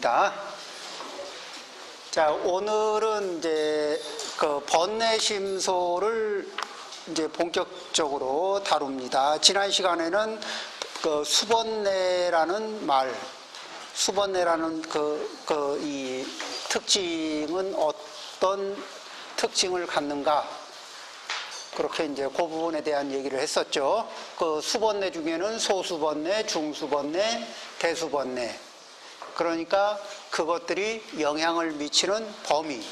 시작합니다. 자, 오늘은 이제 그 번뇌심소를 이제 본격적으로 다룹니다. 지난 시간에는 그 수번뇌라는 말, 수번뇌라는 이 특징은 어떤 특징을 갖는가, 그렇게 이제 그 부분에 대한 얘기를 했었죠. 그 수번뇌 중에는 소수번뇌, 중수번뇌, 대수번뇌. 그러니까 그것들이 영향을 미치는 범위,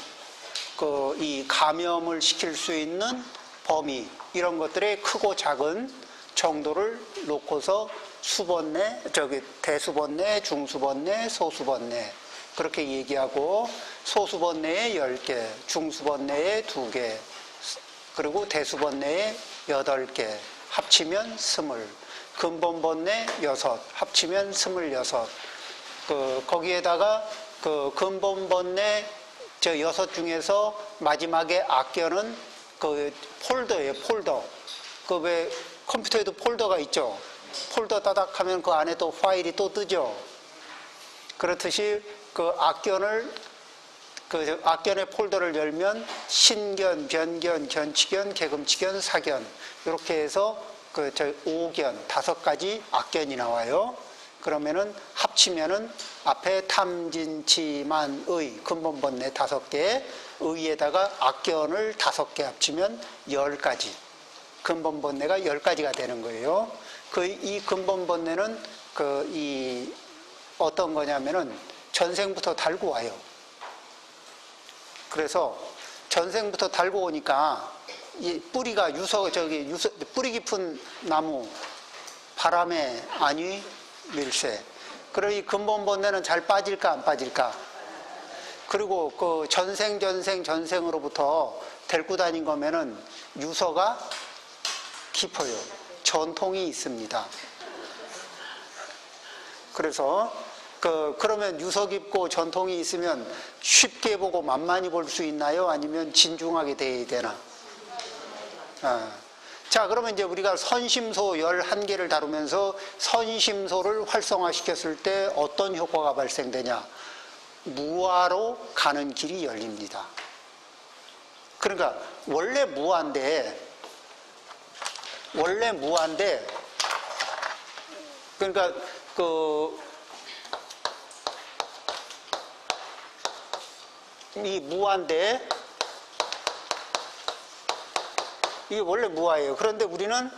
이 감염을 시킬 수 있는 범위, 이런 것들의 크고 작은 정도를 놓고서 수번뇌, 대수번뇌, 중수번뇌, 소수번뇌, 그렇게 얘기하고, 소수번뇌에 10개, 중수번뇌에 2개, 그리고 대수번뇌에 8개, 합치면 20, 근본번뇌 6, 합치면 26. 거기에다가 그 근본번뇌 6 중에서 마지막에 악견은 그 폴더예요, 폴더. 그 왜 컴퓨터에도 폴더가 있죠? 폴더 따닥 하면 그 안에 또 파일이 또 뜨죠? 그렇듯이 그 악견의 폴더를 열면 신견, 변견, 견치견, 개금치견, 사견, 이렇게 해서 5견, 5가지 악견이 나와요. 그러면은 합치면은 앞에 탐진치만의 근본번뇌 5개, 의에다가 악견을 5개 합치면 10가지. 근본번뇌가 10가지가 되는 거예요. 이 근본번뇌는 어떤 거냐면은 전생부터 달고 와요. 그래서 전생부터 달고 오니까 이 뿌리가 뿌리 깊은 나무, 바람에 안위, 밀새. 그리고 이 근본번뇌는 잘 빠질까 안 빠질까? 그리고 그 전생으로부터 데리고 다닌 거면은 유서가 깊어요. 전통이 있습니다. 그래서 그러면 유서 깊고 전통이 있으면 쉽게 보고 만만히 볼 수 있나요? 아니면 진중하게 대해야 되나? 자, 그러면 이제 우리가 선심소 11개를 다루면서 선심소를 활성화시켰을 때 어떤 효과가 발생되냐? 무아로 가는 길이 열립니다. 그러니까 원래 무아인데 그러니까 이 무아인데 이게 원래 무아예요. 그런데 우리는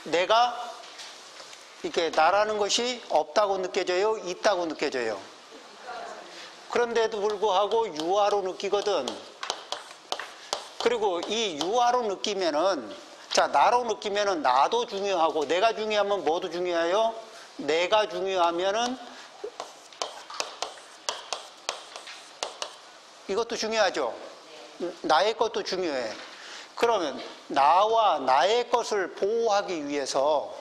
내가 이렇게 나라는 것이 없다고 느껴져요, 있다고 느껴져요. 그런데도 불구하고 유아로 느끼거든. 그리고 이 유아로 느끼면은, 자, 나로 느끼면은 나도 중요하고, 내가 중요하면 뭐도 중요해요? 내가 중요하면은 이것도 중요하죠. 나의 것도 중요해. 그러면 나와 나의 것을 보호하기 위해서,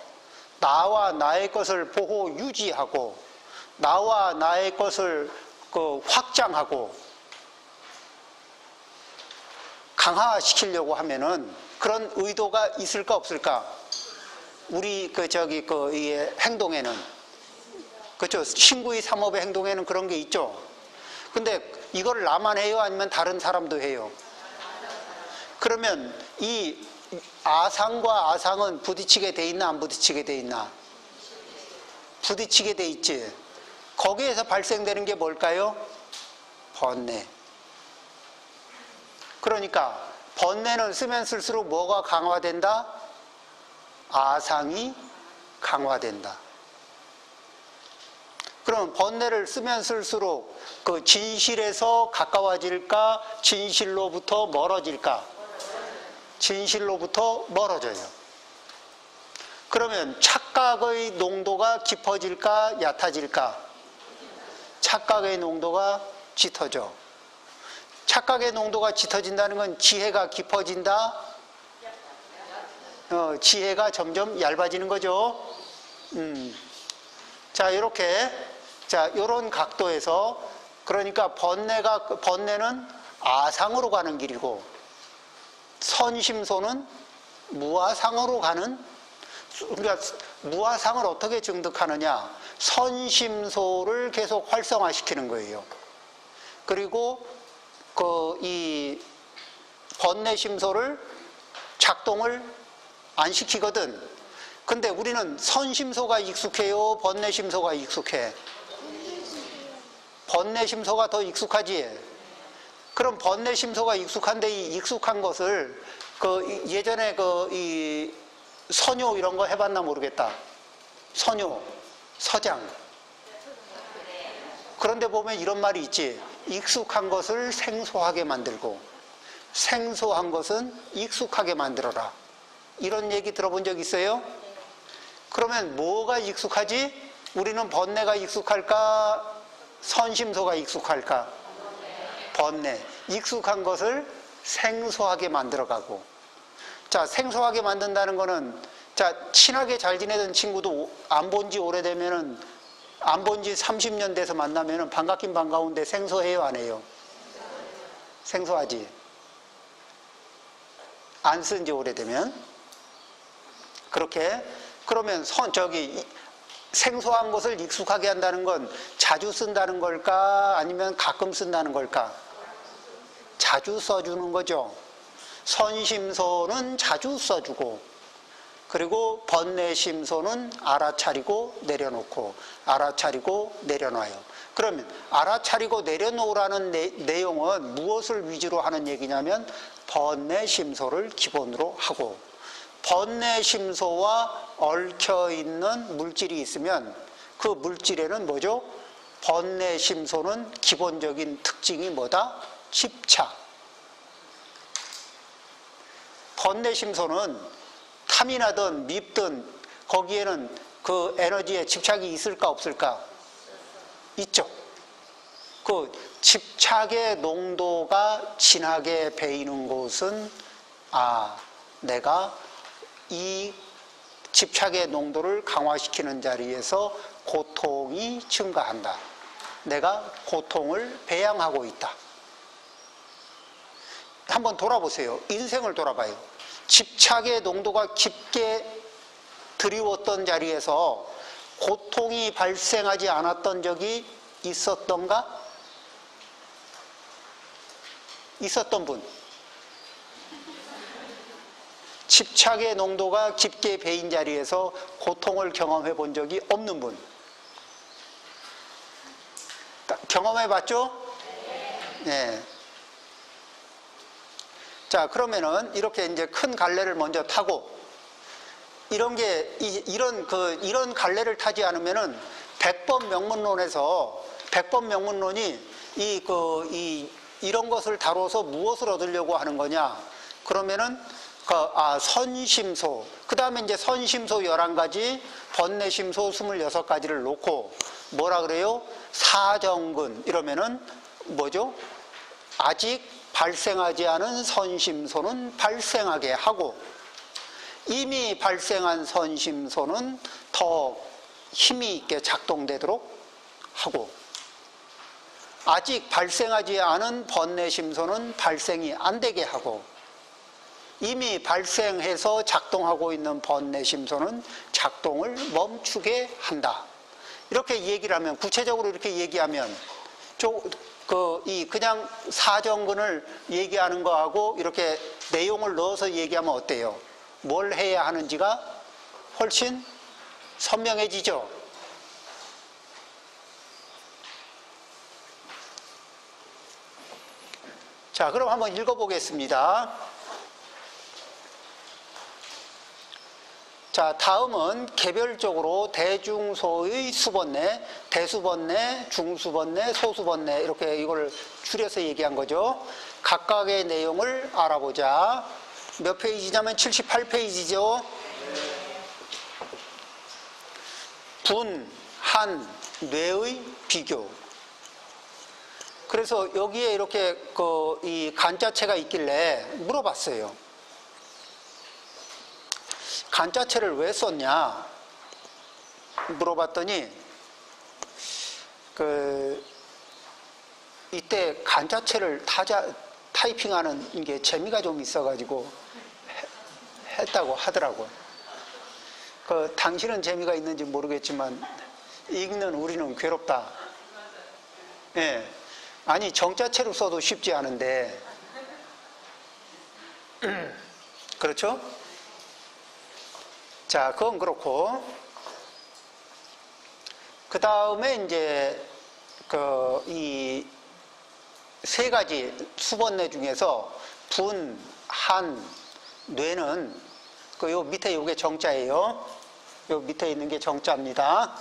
나와 나의 것을 보호 유지하고, 나와 나의 것을 확장하고 강화시키려고 하면은 그런 의도가 있을까 없을까? 우리 이 행동에는, 그렇죠? 신구의 삼업의 행동에는 그런 게 있죠. 근데 이걸 나만 해요? 아니면 다른 사람도 해요? 그러면 이 아상과 아상은 부딪히게 돼 있나 안 부딪히게 돼 있나? 부딪히게 돼 있지. 거기에서 발생되는 게 뭘까요? 번뇌. 그러니까 번뇌는 쓰면 쓸수록 뭐가 강화된다? 아상이 강화된다. 그럼 번뇌를 쓰면 쓸수록 그 진실에서 가까워질까? 진실로부터 멀어질까? 진실로부터 멀어져요. 그러면 착각의 농도가 깊어질까? 얕아질까? 착각의 농도가 짙어져. 착각의 농도가 짙어진다는 건 지혜가 깊어진다? 지혜가 점점 얇아지는 거죠. 자, 이렇게, 요런 각도에서, 그러니까 번뇌는 아상으로 가는 길이고, 선심소는 무아상으로 가는, 그러니까 무아상을 어떻게 증득하느냐? 선심소를 계속 활성화시키는 거예요. 그리고 이 번뇌심소를 작동을 안 시키거든. 근데 우리는 선심소가 익숙해요? 번뇌심소가 익숙해? 번뇌심소가 더 익숙하지? 그럼 번뇌심소가 익숙한데 이 익숙한 것을 예전에 이 선요 이런 거 해봤나 모르겠다. 선요, 서장. 그런데 보면 이런 말이 있지. 익숙한 것을 생소하게 만들고 생소한 것은 익숙하게 만들어라. 이런 얘기 들어본 적 있어요? 그러면 뭐가 익숙하지? 우리는 번뇌가 익숙할까? 선심소가 익숙할까? 번뇌. 익숙한 것을 생소하게 만들어가고. 자, 생소하게 만든다는 거는, 자, 친하게 잘 지내던 친구도 안 본 지 오래되면은, 안 본 지 30년 돼서 만나면은 반갑긴 반가운데 생소해요, 안 해요? 생소하지? 안 쓴 지 오래되면? 그렇게. 그러면 생소한 것을 익숙하게 한다는 건 자주 쓴다는 걸까? 아니면 가끔 쓴다는 걸까? 자주 써주는 거죠. 선심소는 자주 써주고, 그리고 번뇌심소는 알아차리고 내려놓고, 알아차리고 내려놔요. 그러면 알아차리고 내려놓으라는 내용은 무엇을 위주로 하는 얘기냐면 번뇌심소를 기본으로 하고, 번뇌심소와 얽혀있는 물질이 있으면 그 물질에는 뭐죠? 번뇌심소는 기본적인 특징이 뭐다? 집착. 번뇌심소는 탐이 나든 밉든 거기에는 그 에너지에 집착이 있을까 없을까? 있죠. 그 집착의 농도가 진하게 배이는 곳은 내가 이 집착의 농도를 강화시키는 자리에서 고통이 증가한다. 내가 고통을 배양하고 있다. 한번 돌아보세요. 인생을 돌아봐요. 집착의 농도가 깊게 드리웠던 자리에서 고통이 발생하지 않았던 적이 있었던가? 있었던 분. 집착의 농도가 깊게 배인 자리에서 고통을 경험해 본 적이 없는 분. 경험해 봤죠? 네. 자, 그러면은 이렇게 이제 큰 갈래를 먼저 타고, 이런 갈래를 타지 않으면은 100번 명문론에서 100번 명문론이 이런 것을 다뤄서 무엇을 얻으려고 하는 거냐? 그러면은 선심소, 그 다음에 이제 선심소 11가지, 번뇌심소 26가지를 놓고 뭐라 그래요? 사정근, 이러면은 뭐죠? 아직 발생하지 않은 선심소는 발생하게 하고, 이미 발생한 선심소는 더 힘이 있게 작동되도록 하고, 아직 발생하지 않은 번뇌심소는 발생이 안 되게 하고, 이미 발생해서 작동하고 있는 번뇌심소는 작동을 멈추게 한다. 이렇게 얘기를 하면, 구체적으로 이렇게 얘기하면, 그냥 사정근을 얘기하는 거하고 이렇게 내용을 넣어서 얘기하면 어때요? 뭘 해야 하는지가 훨씬 선명해지죠? 자, 그럼 한번 읽어보겠습니다. 자, 다음은 개별적으로 대중소의 수번뇌, 대수번뇌, 중수번뇌, 소수번뇌, 이렇게 이걸 줄여서 얘기한 거죠. 각각의 내용을 알아보자. 몇 페이지냐면 78페이지죠. 분, 한, 뇌의 비교. 그래서 여기에 이렇게 이 간자체가 있길래 물어봤어요. 간자체를 왜 썼냐 물어봤더니 이때 간자체를 타이핑하는 게 재미가 좀 있어가지고 했다고 하더라고요. 당신은 재미가 있는지 모르겠지만 읽는 우리는 괴롭다. 예. 아니, 정자체로 써도 쉽지 않은데. 그렇죠? 자, 그건 그렇고. 그 다음에 이제, 이 세 가지 수번뇌 중에서 분, 한, 뇌는 요 밑에 요게 정자예요. 요 밑에 있는 게 정자입니다.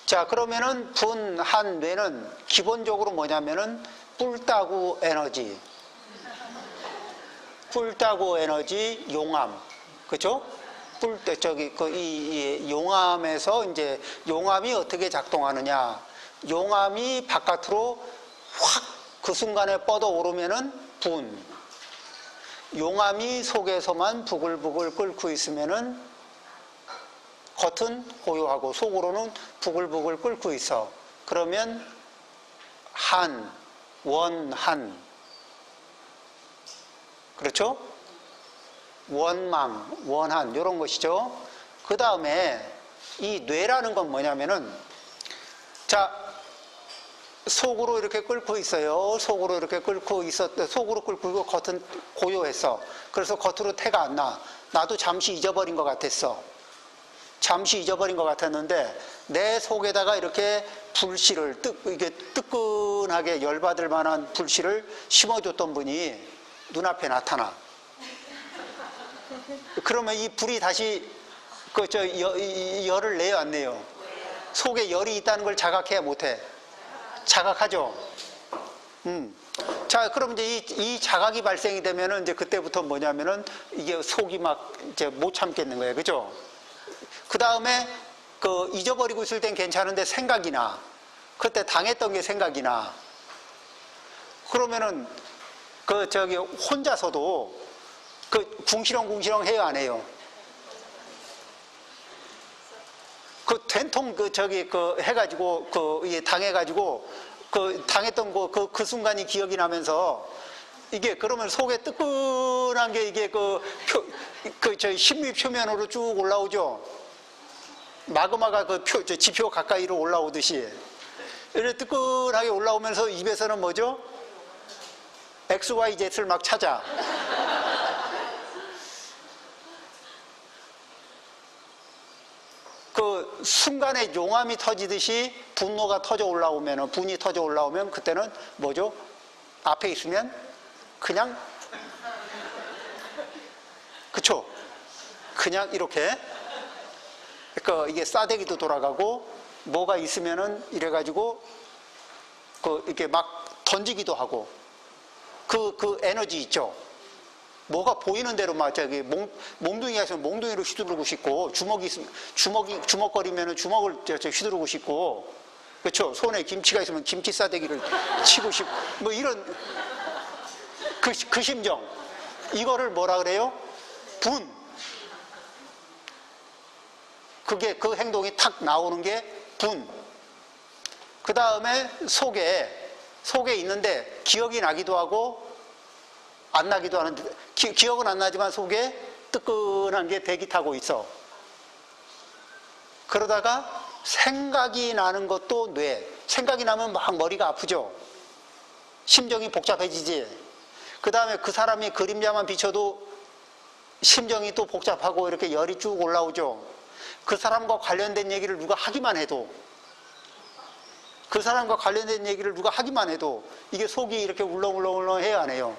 자, 그러면은 분, 한, 뇌는 기본적으로 뭐냐면은 뿔따구 에너지, 용암, 그죠? 이 용암에서 이제 용암이 어떻게 작동하느냐? 용암이 바깥으로 확 그 순간에 뻗어 오르면은 분. 용암이 속에서만 부글부글 끓고 있으면은 겉은 고요하고 속으로는 부글부글 끓고 있어. 그러면 한, 원한. 그렇죠? 원망, 원한 이런 것이죠. 그 다음에 이 뇌라는 건 뭐냐면은 자, 속으로 이렇게 끓고 있어요. 속으로 이렇게 끓고 있었대. 속으로 끓고 있고 겉은 고요했어. 그래서 겉으로 태가 안 나. 나도 잠시 잊어버린 것 같았어. 잠시 잊어버린 것 같았는데 내 속에다가 이렇게 불씨를 이게 뜨끈하게 열받을 만한 불씨를 심어줬던 분이 눈앞에 나타나. 그러면 이 불이 다시 열을 내요, 안 내요? 속에 열이 있다는 걸 자각해야 못해. 자각하죠. 자, 그럼 이제 이 자각이 발생이 되면은 이제 그때부터 뭐냐면은 이게 속이 막 이제 못 참겠는 거예요, 그죠? 그 다음에 잊어버리고 있을 땐 괜찮은데 생각이 나. 그때 당했던 게 생각이 나. 그러면은 혼자서도 궁시렁궁시렁 해요, 안 해요? 된통 해가지고 당해가지고 당했던 그 순간이 기억이 나면서 이게 그러면 속에 뜨끈한 게 이게 심리 표면으로 쭉 올라오죠. 마그마가 지표 가까이로 올라오듯이 이렇게 뜨끈하게 올라오면서 입에서는 뭐죠? XYZ를 막 찾아. 그 순간에 용암이 터지듯이 분노가 터져 올라오면, 분이 터져 올라오면 그때는 뭐죠? 앞에 있으면 그냥, 그쵸? 그냥 이렇게 이게 싸대기도 돌아가고 뭐가 있으면은 이래가지고 이렇게 막 던지기도 하고 그 에너지 있죠? 뭐가 보이는 대로 막 몽둥이가 있으면 몽둥이로 휘두르고 싶고 주먹거리면은 주먹을 휘두르고 싶고 그렇죠? 손에 김치가 있으면 김치 싸대기를 치고 싶고 뭐 이런 그 심정 이거를 뭐라 그래요? 분. 그게 그 행동이 탁 나오는 게 분. 그 다음에 속에 있는데 기억이 나기도 하고 안 나기도 하는데 기억은 안 나지만 속에 뜨끈한 게 대기 타고 있어. 그러다가 생각이 나는 것도 뇌. 생각이 나면 막 머리가 아프죠. 심정이 복잡해지지. 그 다음에 그 사람이 그림자만 비춰도 심정이 또 복잡하고 이렇게 열이 쭉 올라오죠. 그 사람과 관련된 얘기를 누가 하기만 해도 이게 속이 이렇게 울렁울렁 해야 안 해요.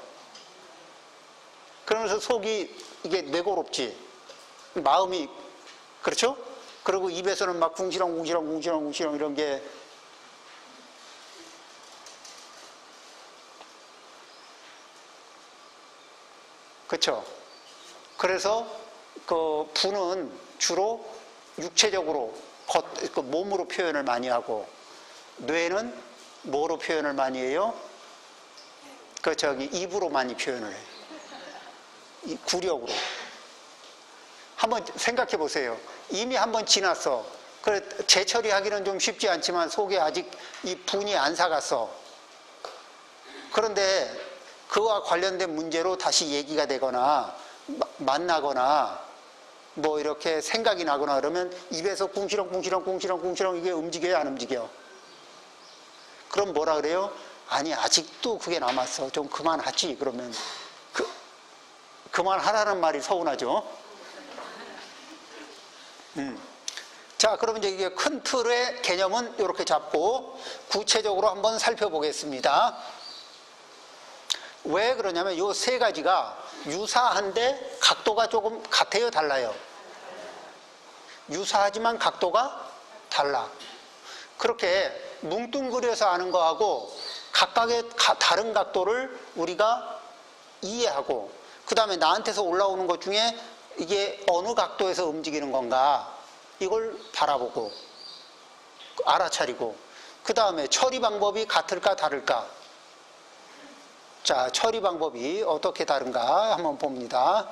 그러면서 속이 이게 뇌고롭지. 마음이 그렇죠? 그리고 입에서는 막 궁시렁 이런 게 그렇죠? 그래서 그 분은 주로 육체적으로 몸으로 표현을 많이 하고 뇌는 뭐로 표현을 많이 해요? 입으로 많이 표현을 해요. 이 구력으로. 한번 생각해 보세요. 이미 한번 지났어. 그래, 재처리하기는 좀 쉽지 않지만 속에 아직 이 분이 안 사갔어. 그런데 그와 관련된 문제로 다시 얘기가 되거나 만나거나 뭐 이렇게 생각이 나거나 그러면 입에서 궁시렁 이게 움직여요, 안 움직여? 그럼 뭐라 그래요? 아니, 아직도 그게 남았어. 좀 그만하지. 그러면 그만하라는 말이 서운하죠. 자, 그러면 이제 이게 큰 틀의 개념은 이렇게 잡고 구체적으로 한번 살펴보겠습니다. 왜 그러냐면 이 세 가지가 유사한데 각도가 조금 같아요, 달라요? 유사하지만 각도가 달라. 그렇게 뭉뚱그려서 아는 거하고 각각의 다른 각도를 우리가 이해하고 그 다음에 나한테서 올라오는 것 중에 이게 어느 각도에서 움직이는 건가 이걸 바라보고 알아차리고 그 다음에 처리 방법이 같을까 다를까. 자, 처리 방법이 어떻게 다른가 한번 봅니다.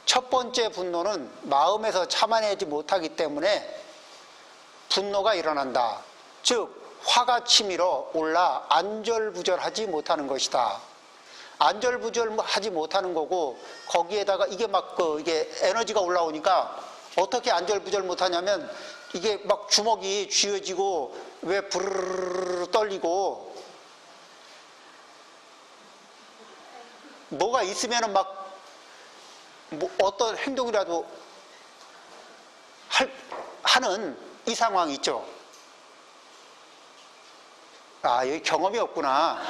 첫 번째 분노는 마음에서 참아내지 못하기 때문에 분노가 일어난다. 즉 화가 치밀어 올라 안절부절하지 못하는 것이다. 안절부절하지 못하는 거고 거기에다가 이게 막 이게 에너지가 올라오니까 어떻게 안절부절 못하냐면 이게 막 주먹이 쥐어지고 왜 부르르르 떨리고 뭐가 있으면은 막 뭐 어떤 행동이라도 하는 이 상황이 있죠. 아, 여기 경험이 없구나.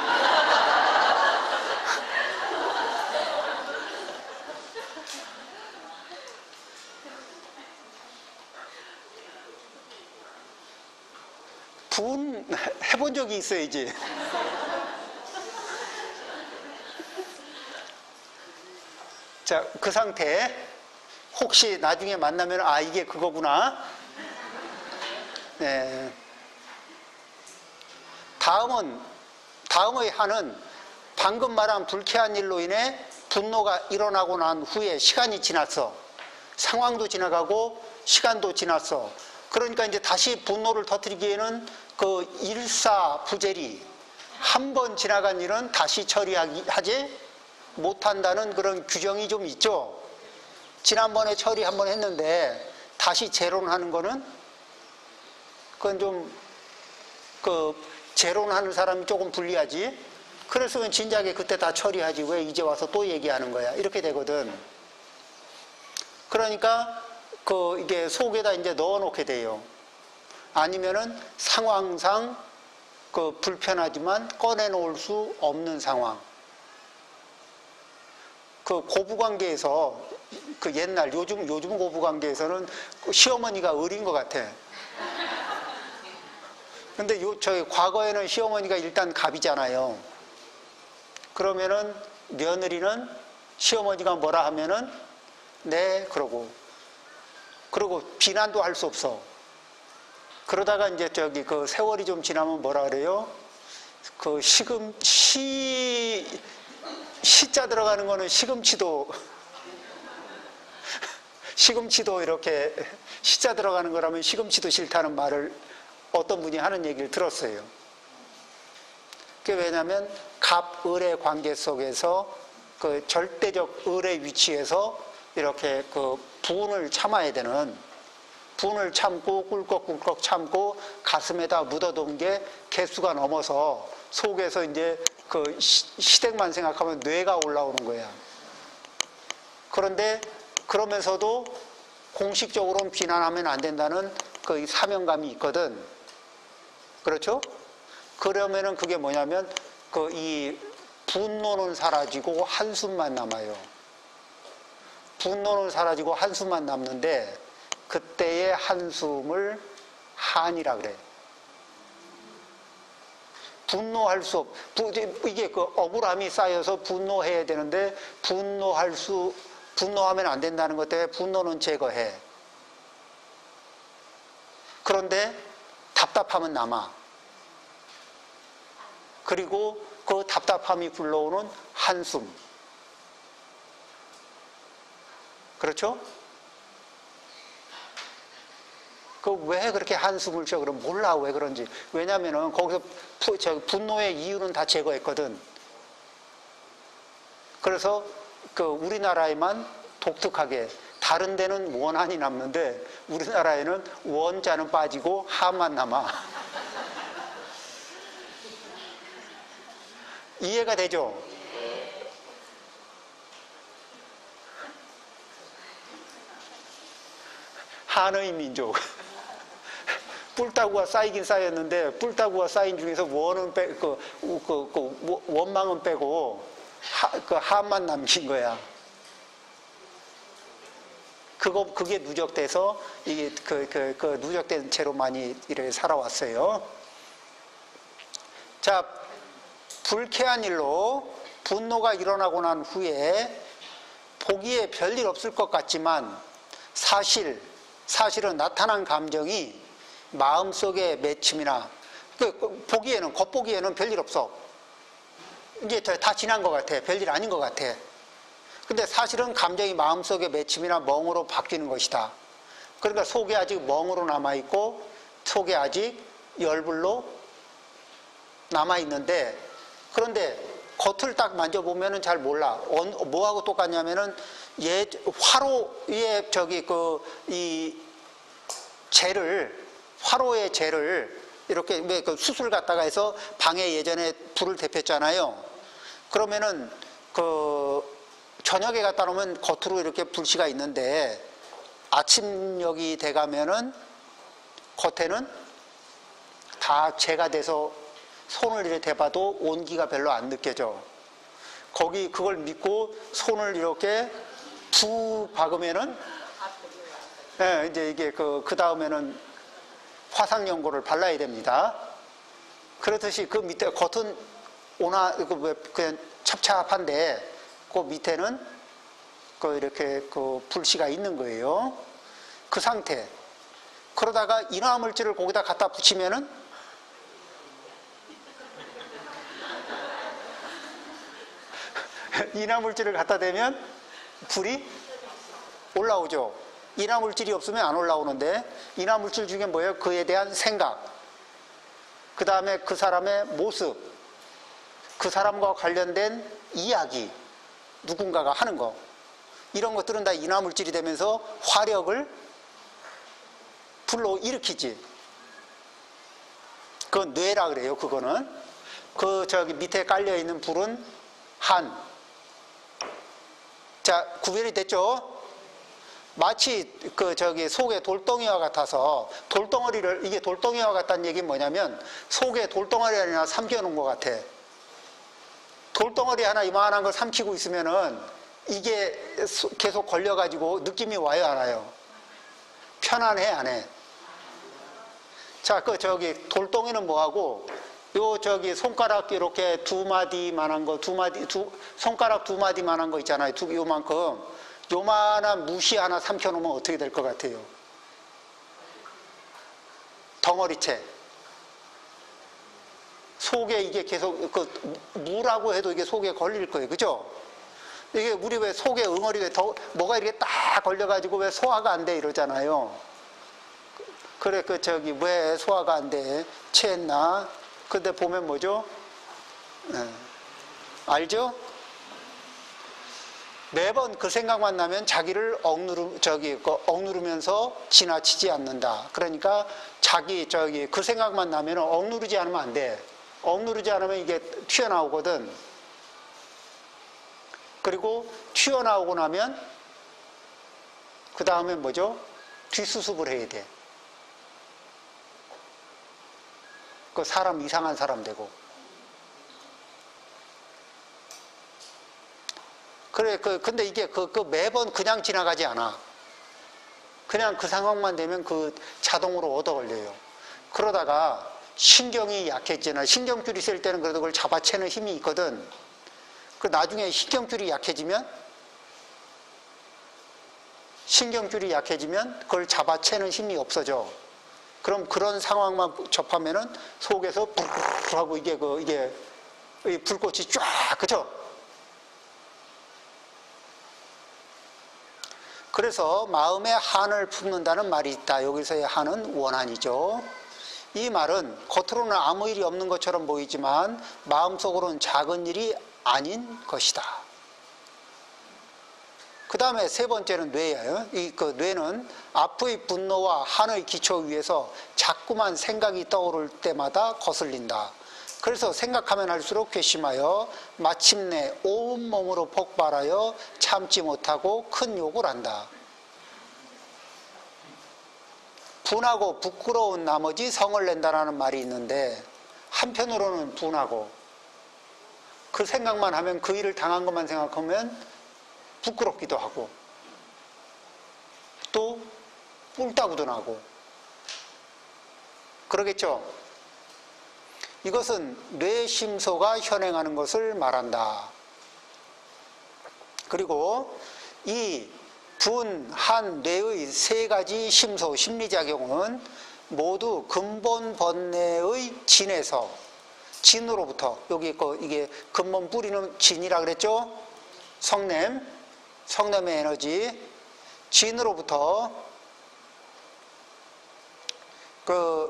해본 적이 있어야지. 자, 그 상태 혹시 나중에 만나면 아, 이게 그거구나. 네. 다음의 한은 방금 말한 불쾌한 일로 인해 분노가 일어나고 난 후에 시간이 지났어. 상황도 지나가고 시간도 지났어. 그러니까 이제 다시 분노를 터뜨리기에는 그 일사부재리 한 번 지나간 일은 다시 처리하지 못한다는 그런 규정이 좀 있죠. 지난번에 처리 한번 했는데 다시 재론하는 거는 그건 좀 재론하는 사람이 조금 불리하지. 그래서 진작에 그때 다 처리하지 왜 이제 와서 또 얘기하는 거야. 이렇게 되거든. 그러니까 이게 속에다 이제 넣어놓게 돼요. 아니면은 상황상 불편하지만 꺼내놓을 수 없는 상황. 고부관계에서 옛날 요즘 고부관계에서는 시어머니가 을인 것 같아. 근데 저희 과거에는 시어머니가 일단 갑이잖아요. 그러면은 며느리는 시어머니가 뭐라 하면은 네 그러고 비난도 할 수 없어. 그러다가 이제 세월이 좀 지나면 뭐라 그래요? 시자 들어가는 거는 시금치도 이렇게 시자 들어가는 거라면 시금치도 싫다는 말을 어떤 분이 하는 얘기를 들었어요. 그게 왜냐하면 갑, 을의 관계 속에서 절대적 을의 위치에서 이렇게 분을 참아야 되는 분을 참고 꿀꺽꿀꺽 참고 가슴에다 묻어둔 게 개수가 넘어서 속에서 이제 시댁만 생각하면 뇌가 올라오는 거야. 그런데 그러면서도 공식적으로는 비난하면 안 된다는 사명감이 있거든. 그렇죠? 그러면은 그게 뭐냐면 이 분노는 사라지고 한숨만 남아요. 분노는 사라지고 한숨만 남는데 그때의 한숨을 한이라 그래. 분노할 수 없, 이게 억울함이 쌓여서 분노해야 되는데 분노하면 안 된다는 것 때문에 분노는 제거해. 그런데 답답함은 남아. 그리고 그 답답함이 불러오는 한숨. 그렇죠? 왜 그렇게 한숨을 쉬어? 그럼 몰라, 왜 그런지. 왜냐면은 거기서 분노의 이유는 다 제거했거든. 그래서 우리나라에만 독특하게 다른 데는 원한이 남는데 우리나라에는 원자는 빠지고 한만 남아. 이해가 되죠? 한의 민족. 뿔따구가 쌓이긴 쌓였는데 뿔따구가 쌓인 중에서 원은 원망은 빼고 한만 남긴 거야. 그게 누적돼서 이게 누적된 채로 많이 이렇게 살아왔어요. 자, 불쾌한 일로 분노가 일어나고 난 후에 보기에 별일 없을 것 같지만 사실은 나타난 감정이 마음속의 맺힘이나 겉보기에는 별일 없어. 이제 다 지난 것 같아. 별일 아닌 것 같아. 근데 사실은 감정이 마음속의 맺힘이나 멍으로 바뀌는 것이다. 그러니까 속에 아직 멍으로 남아있고 속에 아직 열불로 남아있는데, 그런데 겉을 딱 만져보면은 잘 몰라. 뭐하고 똑같냐면은 화로의 화로의 재를 이렇게 숯을 갖다가 해서 방에 예전에 불을 데폈잖아요. 그러면은 저녁에 갖다 놓으면 겉으로 이렇게 불씨가 있는데 아침녘이 돼가면은 겉에는 다 재가 돼서 손을 이렇게 대봐도 온기가 별로 안 느껴져. 그걸 믿고 손을 이렇게 푹 박으면은, 예, 이제 이게 그 다음에는 화상 연고를 발라야 됩니다. 그렇듯이 그 밑에 겉은 그냥 찹찹한데 그 밑에는 이렇게 불씨가 있는 거예요. 그 상태. 그러다가 인화물질을 거기다 갖다 붙이면은 인화물질을 갖다 대면 불이 올라오죠. 인화물질이 없으면 안 올라오는데, 인화물질 중에 뭐예요? 그에 대한 생각, 그 다음에 그 사람의 모습, 그 사람과 관련된 이야기, 누군가가 하는 거, 이런 것들은 다 인화물질이 되면서 화력을 불로 일으키지. 그건 뇌라 그래요. 그거는 밑에 깔려있는 불은 한. 자, 구별이 됐죠? 마치 속에 돌덩이와 같아서, 이게 돌덩이와 같다는 얘기는 뭐냐면 속에 돌덩어리 하나 삼켜놓은 것 같아. 돌덩어리 하나 이만한 걸 삼키고 있으면은 이게 계속 걸려가지고 느낌이 와요, 안 와요? 편안해, 안 해? 자, 돌덩이는 뭐하고, 손가락 이렇게 손가락 두 마디만한 거 있잖아요. 요만큼. 요만한 무시 하나 삼켜놓으면 어떻게 될 것 같아요? 덩어리채. 속에 이게 계속, 무라고 해도 이게 속에 걸릴 거예요. 그죠? 이게 우리 왜 속에 응어리에 뭐가 이렇게 딱 걸려가지고 왜 소화가 안 돼 이러잖아요. 그래, 왜 소화가 안 돼? 체했나? 근데 보면 뭐죠? 알죠? 매번 그 생각만 나면 자기를 억누르면서 지나치지 않는다. 그러니까 그 생각만 나면 억누르지 않으면 안 돼. 억누르지 않으면 이게 튀어나오거든. 그리고 튀어나오고 나면 그 다음에 뭐죠? 뒷수습을 해야 돼. 사람 이상한 사람 되고. 그래, 근데 이게 매번 그냥 지나가지 않아. 그냥 그 상황만 되면 자동으로 얻어 걸려요. 그러다가 신경이 약해지나, 신경줄이 쓸 때는 그래도 그걸 잡아채는 힘이 있거든. 나중에 신경줄이 약해지면 그걸 잡아채는 힘이 없어져. 그럼 그런 상황만 접하면은 속에서 푸르르 하고 이게 불꽃이 쫙, 그죠? 그래서 마음에 한을 품는다는 말이 있다. 여기서의 한은 원한이죠. 이 말은 겉으로는 아무 일이 없는 것처럼 보이지만 마음속으로는 작은 일이 아닌 것이다. 그 다음에 세 번째는 뇌예요. 그 뇌는 앞의 분노와 한의 기초 위에서 자꾸만 생각이 떠오를 때마다 거슬린다. 그래서 생각하면 할수록 괘씸하여 마침내 온몸으로 폭발하여 참지 못하고 큰 욕을 한다. 분하고 부끄러운 나머지 성을 낸다라는 말이 있는데, 한편으로는 분하고 그 생각만 하면, 그 일을 당한 것만 생각하면 부끄럽기도 하고 또 뿔따구도 나고 그러겠죠. 이것은 뇌심소가 현행하는 것을 말한다. 그리고 이 분, 한, 뇌의 세 가지 심소, 심리작용은 모두 근본 번뇌의 진에서, 진으로부터, 여기 이게 근본 뿌리는 진이라 그랬죠? 성냄의 에너지, 진으로부터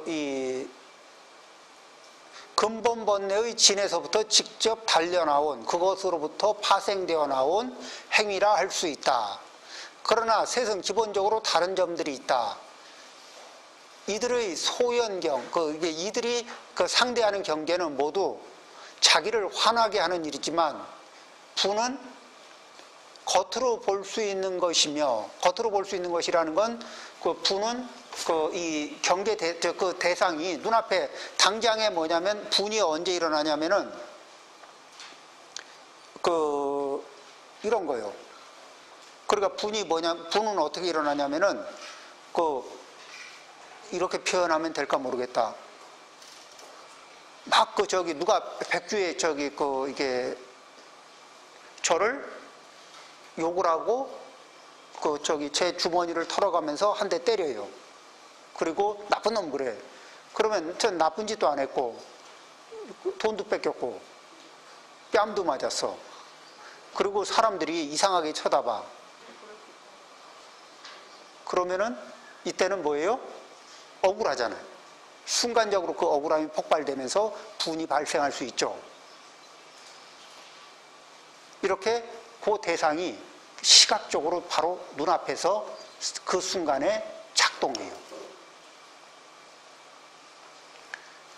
이 근본 번뇌의 진에서부터 직접 달려나온, 그것으로부터 파생되어 나온 행위라 할 수 있다. 그러나 셋은 기본적으로 다른 점들이 있다. 이들의 소연경, 이들이 상대하는 경계는 모두 자기를 화나게 하는 일이지만, 분은 겉으로 볼 수 있는 것이며, 겉으로 볼 수 있는 것이라는 건, 분은 이 경계 대상이 눈앞에 당장에 뭐냐면, 분이 언제 일어나냐면은 이런 거예요. 그러니까 분은 어떻게 일어나냐면은 이렇게 표현하면 될까 모르겠다. 막 누가 백주에 이게 저를 욕을 하고 제 주머니를 털어가면서 한 대 때려요. 그리고 나쁜 놈 그래. 그러면 전 나쁜 짓도 안 했고 돈도 뺏겼고 뺨도 맞았어. 그리고 사람들이 이상하게 쳐다봐. 그러면은 이때는 뭐예요? 억울하잖아요. 순간적으로 그 억울함이 폭발되면서 분이 발생할 수 있죠. 이렇게 그 대상이 시각적으로 바로 눈앞에서 그 순간에 작동해요.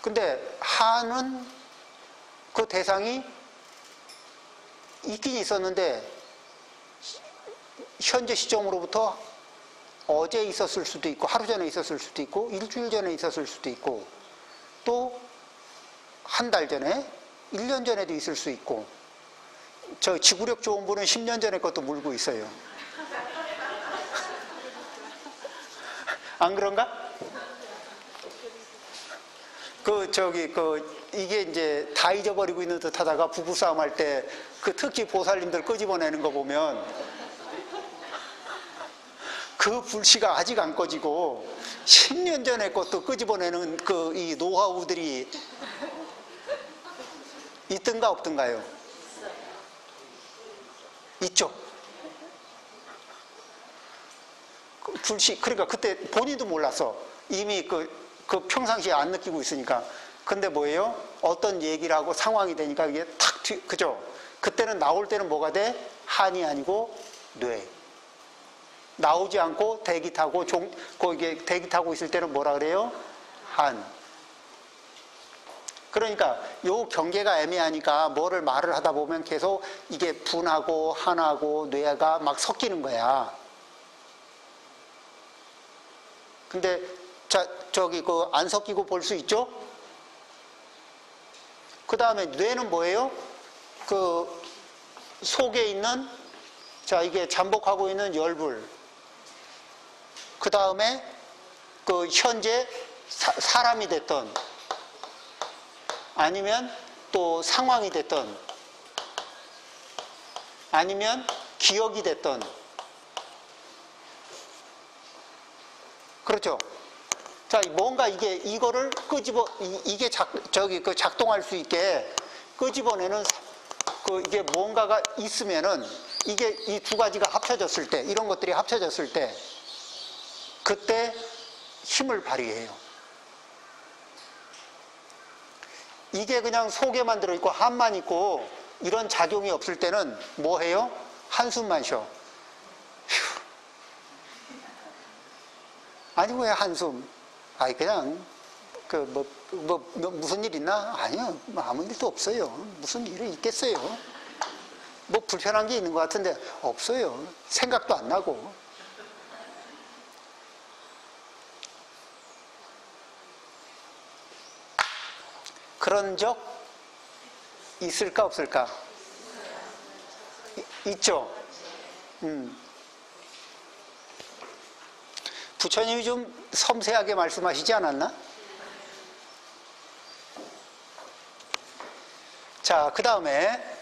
근데 한은 그 대상이 있긴 있었는데, 현재 시점으로부터 어제 있었을 수도 있고, 하루 전에 있었을 수도 있고, 일주일 전에 있었을 수도 있고, 또 한 달 전에, 1년 전에도 있을 수 있고, 저 지구력 좋은 분은 10년 전에 것도 물고 있어요. 안 그런가? 이게 이제 다 잊어버리고 있는 듯 하다가 부부싸움 할 때, 특히 보살님들 끄집어내는 거 보면, 그 불씨가 아직 안 꺼지고, 10년 전에 것도 끄집어내는 이 노하우들이 있든가 없든가요? 있죠. 불씨, 그러니까 그때 본인도 몰랐어. 이미 평상시에 안 느끼고 있으니까. 근데 뭐예요? 어떤 얘기를 하고 상황이 되니까 이게 그죠? 그때는 나올 때는 뭐가 돼? 한이 아니고 뇌. 나오지 않고 대기 타고 이게 대기 타고 있을 때는 뭐라 그래요? 한. 그러니까 요 경계가 애매하니까 뭐를 말을 하다 보면 계속 이게 분하고 한하고 뇌가 막 섞이는 거야. 근데 안 섞이고 볼 수 있죠? 그 다음에 뇌는 뭐예요? 속에 있는, 이게 잠복하고 있는 열불. 그 다음에 현재 사람이 됐던, 아니면 또 상황이 됐던, 아니면 기억이 됐던. 그렇죠? 자, 뭔가 이거를 이게 작동할 수 있게 끄집어내는, 이게 뭔가가 있으면은, 이게 이 두 가지가 합쳐졌을 때, 이런 것들이 합쳐졌을 때, 그때 힘을 발휘해요. 이게 그냥 속에만 들어있고 한만 있고 이런 작용이 없을 때는 뭐 해요? 한숨만 쉬어. 아니 왜 한숨? 아니 그냥 무슨 일 있나? 아니요, 아무 일도 없어요. 무슨 일이 있겠어요? 뭐 불편한 게 있는 것 같은데 없어요. 생각도 안 나고. 그런 적 있을까 없을까? 있죠. 부처님이 좀 섬세하게 말씀하시지 않았나? 자, 그 다음에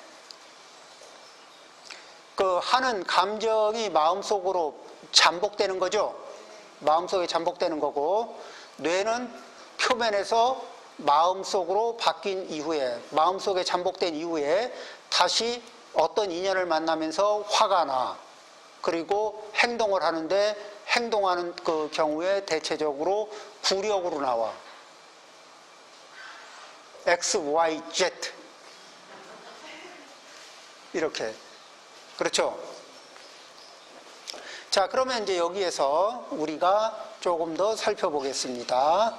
그 하는 감정이 마음속으로 잠복되는 거죠. 마음속에 잠복되는 거고, 뇌는 표면에서 마음속으로 바뀐 이후에, 마음속에 잠복된 이후에 다시 어떤 인연을 만나면서 화가 나. 그리고 행동을 하는데 행동하는 그 경우에 대체적으로 구력으로 나와. X, Y, Z. 이렇게. 그렇죠? 자, 그러면 이제 여기에서 우리가 조금 더 살펴보겠습니다.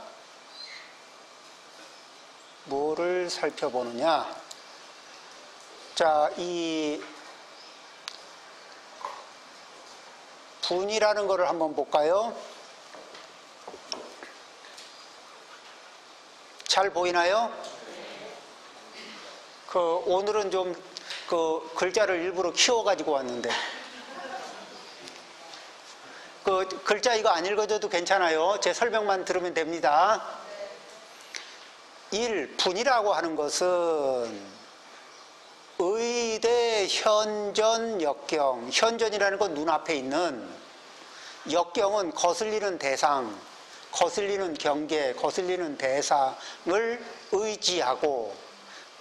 뭐를 살펴보느냐? 자, 이 분이라는 거를 한번 볼까요? 잘 보이나요? 오늘은 좀 글자를 일부러 키워가지고 왔는데. 글자 이거 안 읽어줘도 괜찮아요. 제 설명만 들으면 됩니다. 분이라고 하는 것은 의대, 현전, 역경. 현전이라는 건 눈앞에 있는, 역경은 거슬리는 대상, 거슬리는 경계, 거슬리는 대상을 의지하고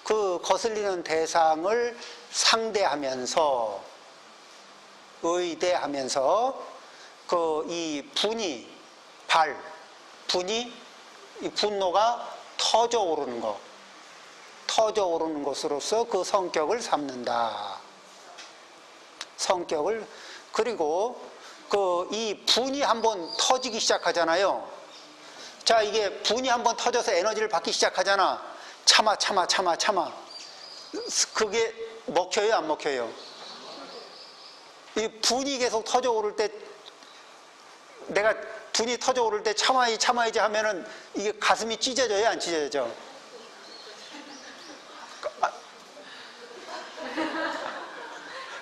그 거슬리는 대상을 상대하면서, 의대하면서 이 분이, 이 분노가 터져 오르는 것. 터져 오르는 것으로서 그 성격을 삼는다. 성격을. 그리고 이 분이 한번 터지기 시작하잖아요. 자, 이게 분이 한번 터져서 에너지를 받기 시작하잖아. 참아. 그게 먹혀요, 안 먹혀요? 이 분이 계속 터져 오를 때, 내가 분이 터져 오를 때 참아야지 하면은 이게 가슴이 찢어져요, 안 찢어져?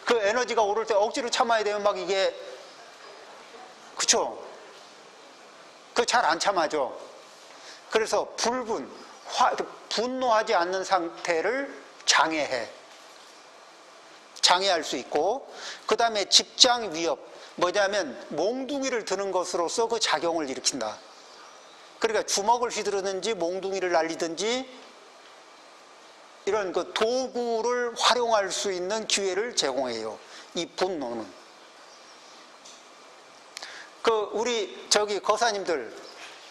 그 에너지가 오를 때 억지로 참아야 되면 막 이게, 그쵸? 잘 안 참아져. 그래서 분노하지 않는 상태를 장애할 수 있고, 그 다음에 직장 위협, 뭐냐면 몽둥이를 드는 것으로서 그 작용을 일으킨다. 그러니까 주먹을 휘두르든지 몽둥이를 날리든지 이런 도구를 활용할 수 있는 기회를 제공해요. 이 분노는. 우리 거사님들,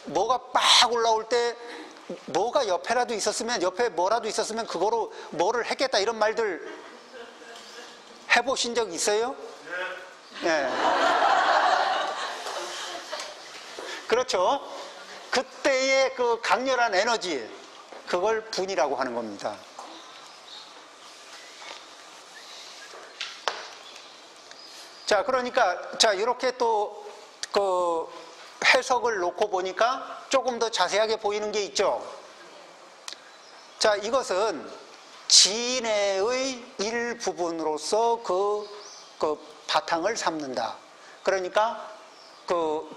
뭐가 막 올라올 때 뭐가 옆에라도 있었으면, 옆에 뭐라도 있었으면 그거로 뭐를 했겠다, 이런 말들 해보신 적 있어요? 네. 그렇죠? 그때의 그 강렬한 에너지, 그걸 분이라고 하는 겁니다. 자, 그러니까, 이렇게 또 해석을 놓고 보니까 조금 더 자세하게 보이는 게 있죠. 자, 이것은 진해의 일부분으로서 그 바탕을 삼는다. 그러니까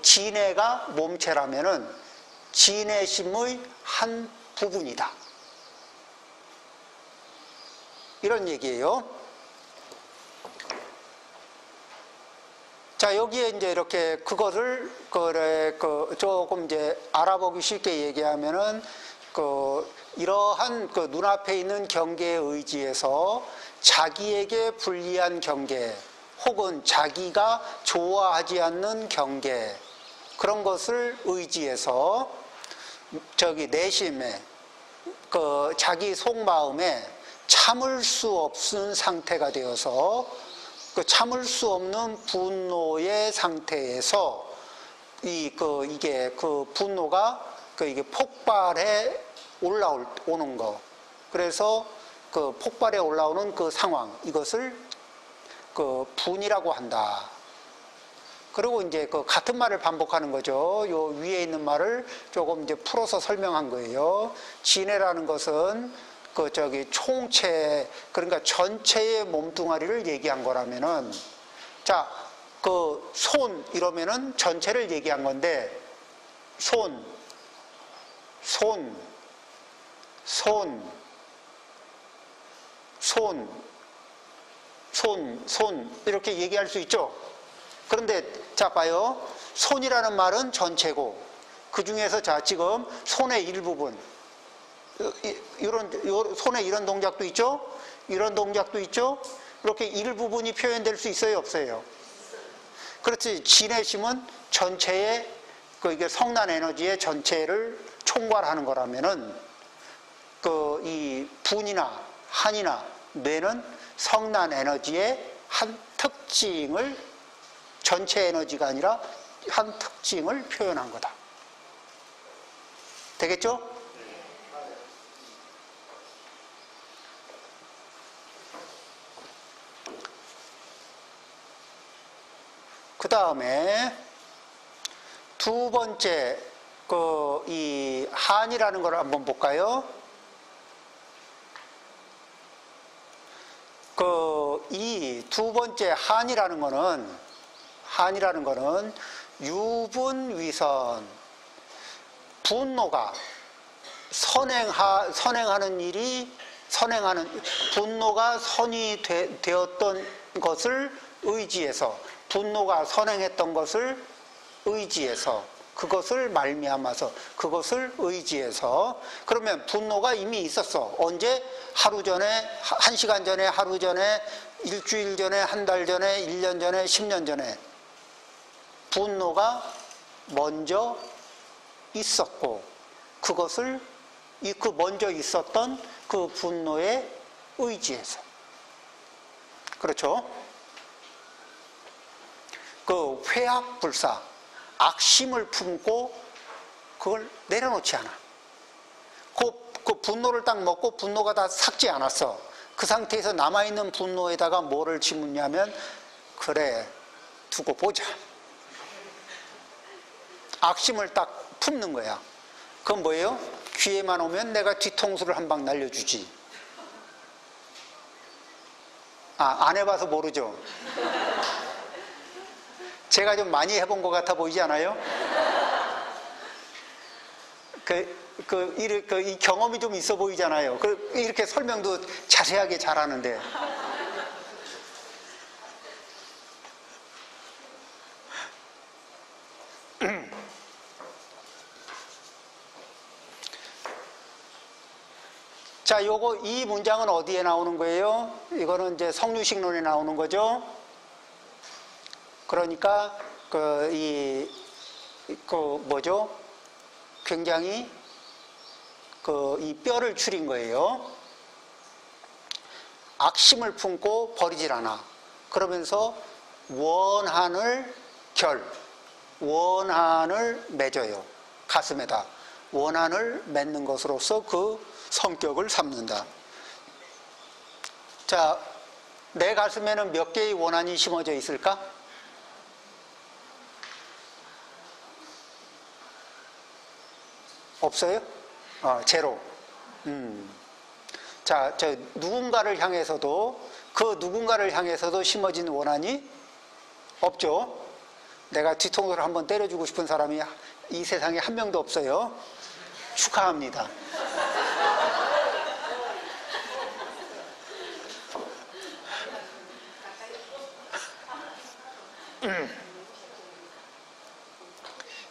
진해가 몸체라면은 진해심의 한 부분이다. 이런 얘기예요. 자, 여기에 이제 이렇게 그거를 조금 이제 알아보기 쉽게 얘기하면은 이러한 눈앞에 있는 경계에 의지해서 자기에게 불리한 경계, 혹은 자기가 좋아하지 않는 경계, 그런 것을 의지해서 내심에, 자기 속마음에 참을 수 없는 상태가 되어서 참을 수 없는 분노의 상태에서 이게 그 분노가 이게 폭발해 오는 거. 그래서 그 폭발해 올라오는 그 상황, 이것을 그 분이라고 한다. 그리고 이제 그 같은 말을 반복하는 거죠. 요 위에 있는 말을 조금 이제 풀어서 설명한 거예요. 진해라는 것은 그 총체, 그러니까 전체의 몸뚱아리를 얘기한 거라면은, 자, 그 손 이러면은 전체를 얘기한 건데, 손 이렇게 얘기할 수 있죠. 그런데 자 봐요. 손이라는 말은 전체고, 그 중에서 자 지금 손의 일부분, 손에 이런 동작도 있죠. 이런 동작도 있죠. 이렇게 일부분이 표현될 수 있어요, 없어요? 그렇지. 진해심은 전체의 이게 성난 에너지의 전체를 총괄하는 거라면은 이 분이나 한이나 뇌는 성난 에너지의 한 특징을, 전체 에너지가 아니라 한 특징을 표현한 거다. 되겠죠? 그 다음에 두 번째 이 한이라는 걸 한번 볼까요? 이 두 번째 한이라는 거는 유분위선, 분노가 분노가 선이 되었던 것을 의지해서, 분노가 선행했던 것을 의지해서, 그것을 말미암아서, 그것을 의지해서. 그러면 분노가 이미 있었어. 언제? 하루 전에, 1시간 전에, 하루 전에, 일주일 전에, 한 달 전에, 1년 전에, 10년 전에 분노가 먼저 있었고, 그것을 그 먼저 있었던 그 분노에 의지해서. 그렇죠? 그 회학불사, 악심을 품고 그걸 내려놓지 않아. 그 분노를 딱 먹고 분노가 다 삭지 않았어. 그 상태에서 남아있는 분노에다가 뭐를 심으냐면, 그래, 두고 보자. 악심을 딱 품는 거야. 그건 뭐예요? 기회만 오면 내가 뒤통수를 한 방 날려주지. 안 해봐서 모르죠? 제가 좀 많이 해본 것 같아 보이지 않아요? 이 경험이 좀 있어 보이잖아요. 이렇게 설명도 자세하게 잘하는데. 자, 이 문장은 어디에 나오는 거예요? 이거는 이제 성유식론에 나오는 거죠. 그러니까, 굉장히, 이 뼈를 추린 거예요. 악심을 품고 버리질 않아. 그러면서 원한을 맺어요. 가슴에다. 원한을 맺는 것으로서 그 성격을 삼는다. 자, 내 가슴에는 몇 개의 원한이 심어져 있을까? 없어요? 제로. 자, 누군가를 향해서도 심어진 원한이 없죠? 내가 뒤통수를 한번 때려주고 싶은 사람이 이 세상에 한 명도 없어요. 축하합니다.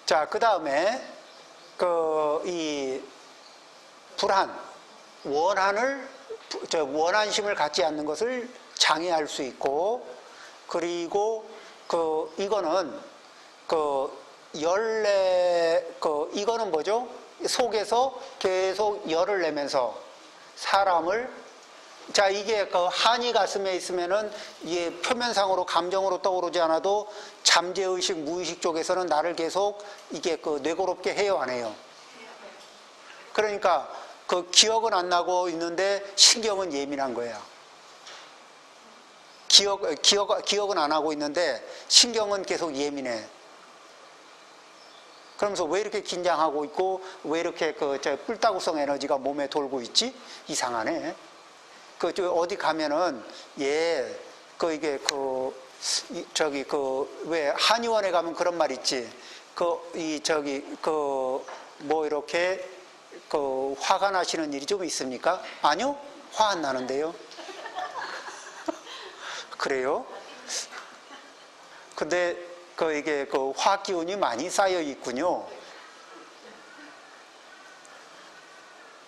자, 그 다음에, 이 불안, 원한심을 갖지 않는 것을 장애할 수 있고, 그리고 이거는 이거는 뭐죠? 속에서 계속 열을 내면서 사람을 자, 이게 그 한이 가슴에 있으면은 이게 표면상으로 감정으로 떠오르지 않아도 잠재의식, 무의식 쪽에서는 나를 계속 이게 그 뇌고롭게 해요, 안 해요? 그러니까 그 기억은 안 나고 있는데 신경은 예민한 거야. 기억은 안 하고 있는데 신경은 계속 예민해. 그러면서 왜 이렇게 긴장하고 있고 왜 이렇게 뿔따구성 에너지가 몸에 돌고 있지? 이상하네. 어디 가면은 왜 한의원에 가면 그런 말 있지? 이렇게 화가 나시는 일이 좀 있습니까? 아니요? 화 안 나는데요. 그래요? 근데 이게 화학 기운이 많이 쌓여 있군요.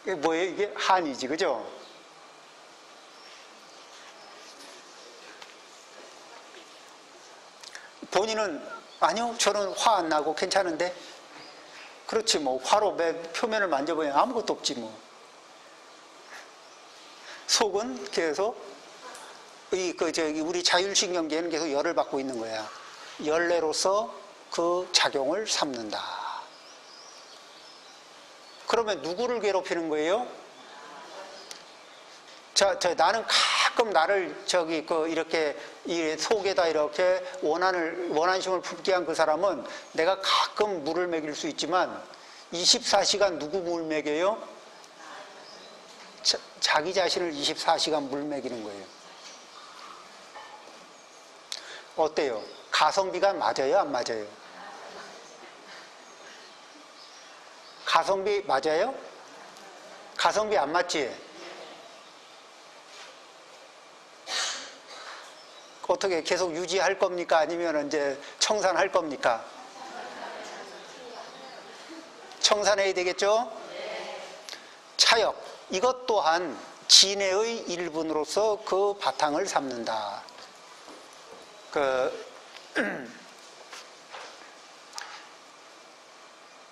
이게 뭐예요? 이게 한이지, 그죠? 본인은 아니요, 저는 화 안 나고 괜찮은데. 그렇지, 뭐 화로 표면을 만져보면 아무것도 없지 뭐. 속은 계속 우리 자율신경계는 계속 열을 받고 있는 거야. 열내로서 그 작용을 삼는다. 그러면 누구를 괴롭히는 거예요? 나는 가끔 나를 이렇게 이 속에다 이렇게 원한심을 품게 한 그 사람은 내가 가끔 물을 먹일 수 있지만 24시간 누구 물 먹여요? 자기 자신을 24시간 물 먹이는 거예요. 어때요? 가성비가 맞아요? 안 맞아요? 가성비 맞아요? 가성비 안 맞지? 어떻게 계속 유지할 겁니까? 아니면 이제 청산할 겁니까? 청산해야 되겠죠? 차역. 이것 또한 진해의 일분으로서 그 바탕을 삼는다.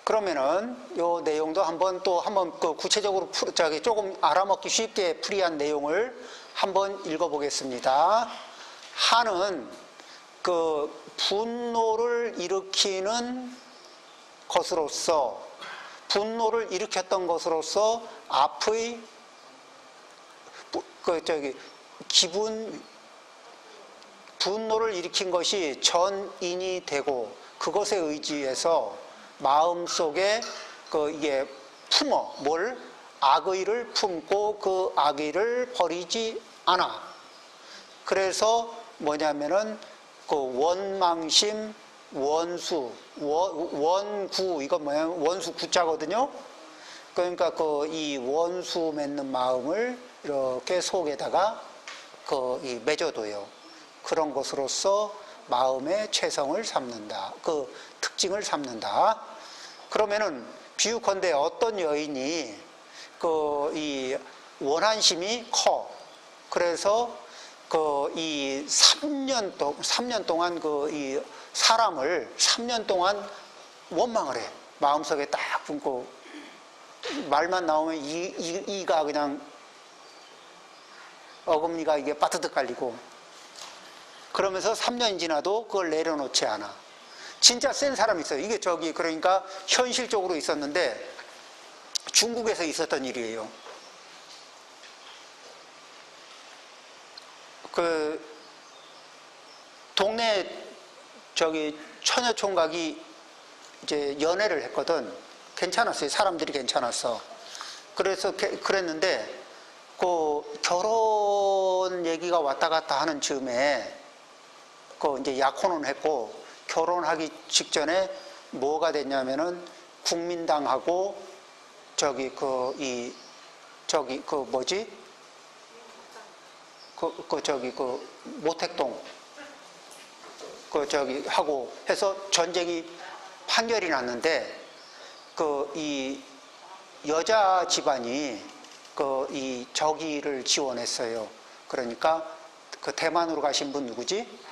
그러면은 요 내용도 한번 구체적으로 조금 알아먹기 쉽게 풀이한 내용을 한번 읽어보겠습니다. 한은 분노를 일으키는 것으로서, 분노를 일으켰던 것으로서 앞의 분노를 일으킨 것이 전인이 되고 그것에 의지해서 마음속에 이게 악의를 품고 그 악의를 버리지 않아. 그래서 뭐냐면은 원망심, 원수, 원구, 이건 뭐냐면 원수 구자거든요. 그러니까 이 원수 맺는 마음을 이렇게 속에다가 맺어둬요. 그런 것으로서 마음의 최성을 삼는다. 그 특징을 삼는다. 그러면은 비유컨대 어떤 여인이 이 원한심이 커. 그래서 이 3년 동안 이 사람을 3년 동안 원망을 해. 마음속에 딱 품고 말만 나오면 이가 그냥 어금니가 이게 빠뜨득 깔리고 그러면서 3년이 지나도 그걸 내려놓지 않아. 진짜 센 사람이 있어요. 이게 그러니까 현실적으로 있었는데 중국에서 있었던 일이에요. 동네 처녀총각이 이제 연애를 했거든. 괜찮았어요. 사람들이 괜찮았어. 그랬는데 결혼 얘기가 왔다 갔다 하는 즈음에 이제 약혼은 했고 결혼하기 직전에 뭐가 됐냐면은 국민당하고 모택동 하고 해서 전쟁이 판결이 났는데 이 여자 집안이 이 저기를 지원했어요. 그러니까 대만으로 가신 분 누구지?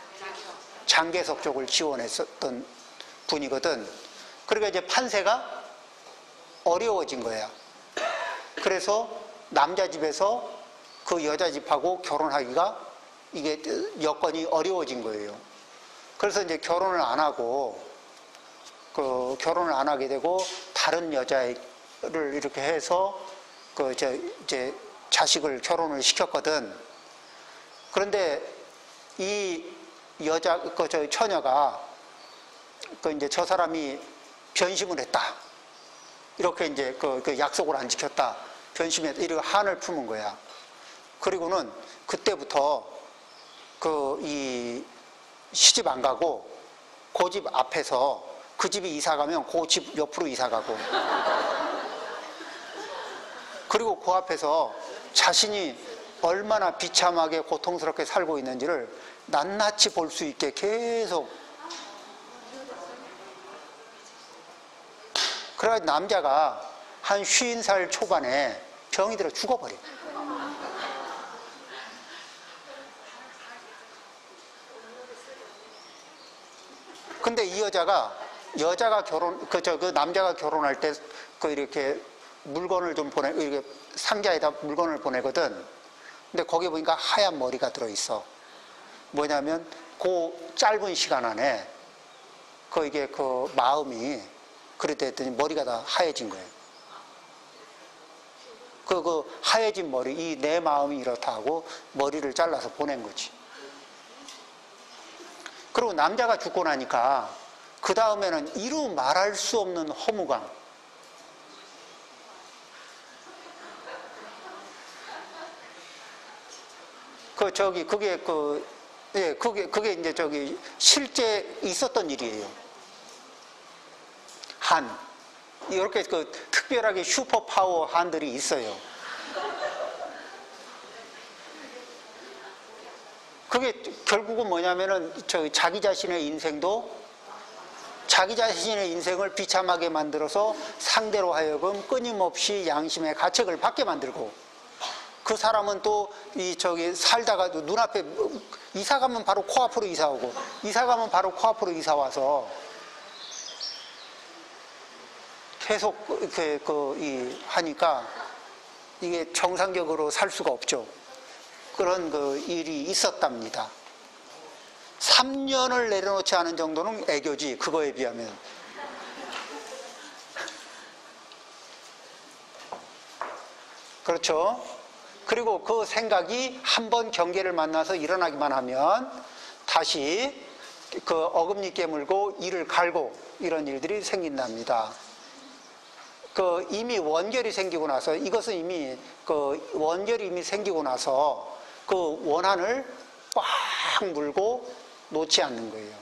장개석 쪽을 지원했었던 분이거든. 그러니까 이제 판세가 어려워진 거야. 그래서 남자 집에서 그 여자 집하고 결혼하기가 이게 여건이 어려워진 거예요. 그래서 이제 결혼을 안 하고 결혼을 안 하게 되고 다른 여자를 이렇게 해서 이제 자식을 결혼을 시켰거든. 그런데 이 여자 저 처녀가 이제 저 사람이 변심을 했다. 이렇게 이제 그 약속을 안 지켰다. 변심했다. 이렇게 한을 품은 거야. 그리고는 그때부터 이 시집 안 가고 그 집 앞에서 그 집이 이사 가면 그 집 옆으로 이사 가고 그리고 그 앞에서 자신이 얼마나 비참하게 고통스럽게 살고 있는지를 낱낱이 볼 수 있게 계속. 그래가지고 남자가 한 50살 초반에 병이 들어 죽어버려. 근데 이 여자가 그 남자가 결혼할 때 이렇게 물건을 좀 이렇게 상자에다 물건을 보내거든. 근데 거기 보니까 하얀 머리가 들어있어. 뭐냐면 그 짧은 시간 안에 이게 마음이 그랬다 했더니 머리가 다 하얘진 거예요. 그 하얘진 머리, 이 내 마음이 이렇다 하고 머리를 잘라서 보낸 거지. 그리고 남자가 죽고 나니까 그 다음에는 이루 말할 수 없는 허무감. 그게 이제 실제 있었던 일이에요. 이렇게 특별하게 슈퍼파워 한들이 있어요. 그게 결국은 뭐냐면은 자기 자신의 인생을 비참하게 만들어서 상대로 하여금 끊임없이 양심의 가책을 받게 만들고, 그 사람은 또 살다가 눈앞에 이사 가면 바로 코앞으로 이사 오고, 이사 가면 바로 코앞으로 이사 와서 계속 하니까 이게 정상적으로 살 수가 없죠. 그런 일이 있었답니다. 3년을 내려놓지 않은 정도는 애교지, 그거에 비하면. 그렇죠? 그리고 그 생각이 한번 경계를 만나서 일어나기만 하면 다시 어금니 깨물고 이를 갈고 이런 일들이 생긴답니다. 이미 원결이 생기고 나서, 이것은 이미 원결이 이미 생기고 나서 그 원한을 꽉 물고 놓지 않는 거예요.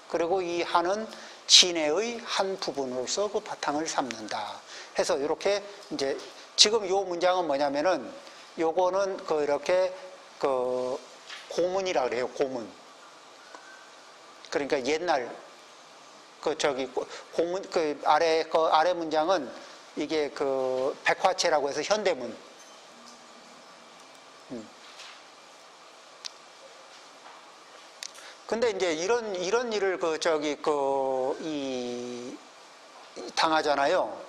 그리고 이 한은 진해의 한 부분으로서 그 바탕을 삼는다 해서, 이렇게 이제 지금 요 문장은 뭐냐면은, 요거는 이렇게 고문이라 그래요. 고문. 그러니까 옛날 고문, 아래 문장은 이게 백화체라고 해서 현대문. 근데 이제 이런 일을 당하잖아요.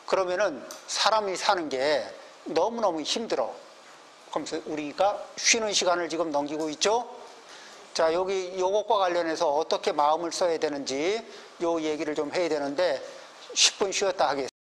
그러면은 사람이 사는 게 너무너무 힘들어. 그러면서 우리가 쉬는 시간을 지금 넘기고 있죠? 자, 요것과 관련해서 어떻게 마음을 써야 되는지 요 얘기를 좀 해야 되는데 10분 쉬었다 하겠습니다.